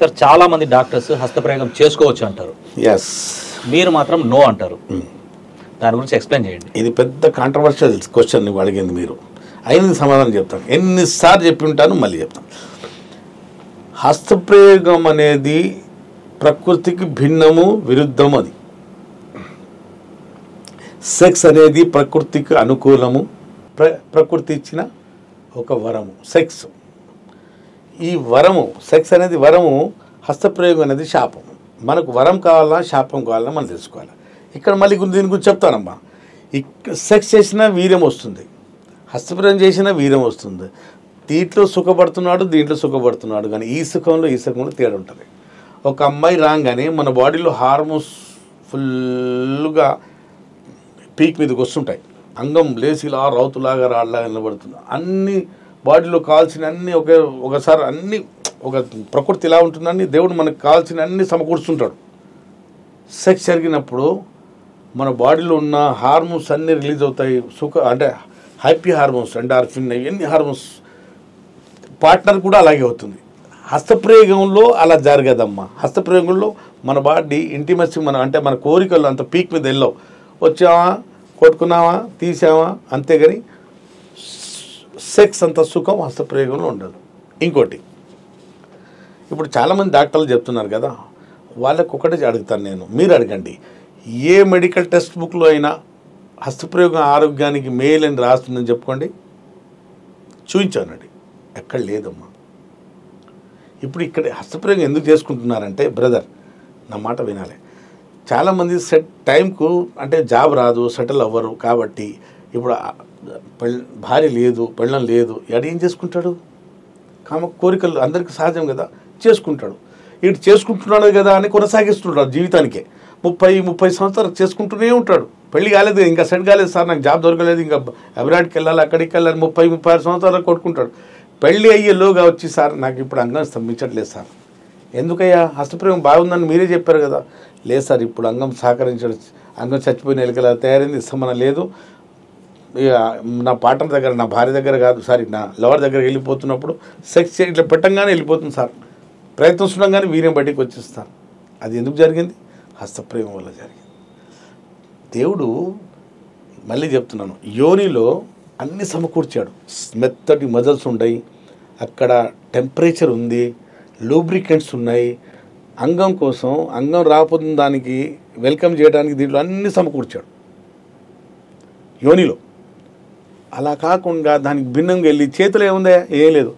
Sir చాలా మంది doctors హస్తప్రయోగం చేసుకోవచ్చు అంటారు, ఎస్, మీరు మాత్రం నో అంటారు. దాని గురించి ఎక్స్ప్లెయిన్ చేయండి. ఇది పెద్ద కాంట్రవర్షియల్ క్వశ్చన్ నువ్వు అడిగింది. మీరు అయినది సమాధానం చెప్తాను, ఎన్నిసార్లు చెప్పి ఉంటాను, మళ్ళీ చెప్తాను. హస్తప్రయోగం అనేది ప్రకృతికి భిన్నము, విరుద్ధము. అది సెక్స్ అనేది ప్రకృతికి అనుకూలము, ప్రకృతి ఇచ్చిన ఒక వరము సెక్స్. ఈ వరము సెక్స్ అనేది వరము, హస్తప్రయోగం అనేది శాపం. మనకు వరం కావాలన్నా శాపం కావాలన్నా మనం తెలుసుకోవాలి. ఇక్కడ మళ్ళీ దీని గురించి చెప్తానమ్మా. సెక్స్ చేసినా వీర్యం వస్తుంది, హస్తప్రయోగం చేసినా వీర్యం వస్తుంది. దీంట్లో సుఖపడుతున్నాడు, దీంట్లో సుఖపడుతున్నాడు, కానీ ఈ సుఖంలో తేడా ఉంటుంది. ఒక అమ్మాయి రాగానే మన బాడీలో హార్మోన్స్ ఫుల్గా పీక్ మీదకి వస్తుంటాయి. అంగం లేచి ఇలా రౌతులాగా రాళ్ళలాగా నిలబడుతుంది. అన్ని బాడీలో కావాల్సిన అన్ని ఒకసారి అన్ని ఒక ప్రకృతి ఇలా ఉంటుందని దేవుడు మనకు కావాల్సిన అన్ని సమకూర్చుంటాడు. సెక్స్ జరిగినప్పుడు మన బాడీలో ఉన్న హార్మోన్స్ అన్నీ రిలీజ్ అవుతాయి. అంటే హ్యాపీ హార్మోన్స్, ఎండార్ఫిన్, ఎన్ని హార్మోన్స్. పార్ట్నర్ కూడా అలాగే అవుతుంది. హస్తప్రయోగంలో అలా జరగదమ్మా. హస్తప్రయోగంలో మన బాడీ ఇంటిమసీ మన కోరికలు అంత పీక్ మీద వెళ్ళావు. వచ్చావా, కొట్టుకున్నావా, తీసావా, అంతేగాని సెక్స్ అంత సుఖం హస్తప్రయోగంలో ఉండదు. ఇంకోటి, ఇప్పుడు చాలామంది డాక్టర్లు చెప్తున్నారు కదా, వాళ్ళకు ఒకటే అడుగుతాను నేను, మీరు అడగండి. ఏ మెడికల్ టెక్స్ట్ బుక్లో అయినా హస్తప్రయోగం ఆరోగ్యానికి మేలు అని రాస్తుందని చెప్పుకోండి, చూపించానండి. ఎక్కడ లేదమ్మా. ఇప్పుడు ఇక్కడ హస్తప్రయోగం ఎందుకు చేసుకుంటున్నారంటే, బ్రదర్ నా మాట వినాలి, చాలామంది టైంకు అంటే జాబ్ రాదు, సెటిల్ అవ్వరు. కాబట్టి ఇప్పుడు భార్య లేదు, పెళ్ళం లేదు, ఏం చేసుకుంటాడు? కోరికలు అందరికీ సహజం కదా, చేసుకుంటాడు. ఇటు చేసుకుంటున్నాడు కదా అని కొనసాగిస్తుంటాడు జీవితానికే. 30 సంవత్సరాలు చేసుకుంటూనే ఉంటాడు. పెళ్లి కాలేదు, ఇంకా సెట్ కాలేదు సార్, నాకు జాబ్ దొరకలేదు, ఇంకా అబ్రాడ్కి వెళ్ళాలి, అక్కడికి వెళ్ళాలి, 36 సంవత్సరాలు కొట్టుకుంటాడు. పెళ్ళి అయ్యేలోగా వచ్చి సార్ నాకు ఇప్పుడు అంగం స్తంభించట్లేదు సార్. ఎందుకయ్యా? హస్తప్రయోగం బాగుందని మీరే చెప్పారు కదా. లేదు సార్, ఇప్పుడు అంగం సహకరించడం, అంగం చచ్చిపోయిన ఎలుకలా తయారైంది, ఇష్టమన లేదు. నా పార్ట్నర్ దగ్గర, నా భార్య దగ్గర కాదు సార్, నా లవర్ దగ్గర వెళ్ళిపోతున్నప్పుడు సెక్స్ ఇట్లా పెట్టంగానే వెళ్ళిపోతుంది సార్, ప్రయత్నిస్తుండగానే వీర్యం బయటికి వచ్చేస్తారు. అది ఎందుకు జరిగింది? హస్తప్రయోగం వల్ల జరిగింది. దేవుడు మళ్ళీ చెప్తున్నాను, యోనిలో అన్ని సమకూర్చాడు. మెత్తటి మజల్స్ ఉన్నాయి, అక్కడ టెంపరేచర్ ఉంది, లూబ్రికెంట్స్ ఉన్నాయి. అంగం కోసం, అంగం రాకపోతున్న దానికి వెల్కమ్ చేయడానికి దీంట్లో అన్ని సమకూర్చాడు యోనిలో. అలా కాకుండా దానికి భిన్నంగా వెళ్ళి చేతులు ఏముందా? ఏం లేదు.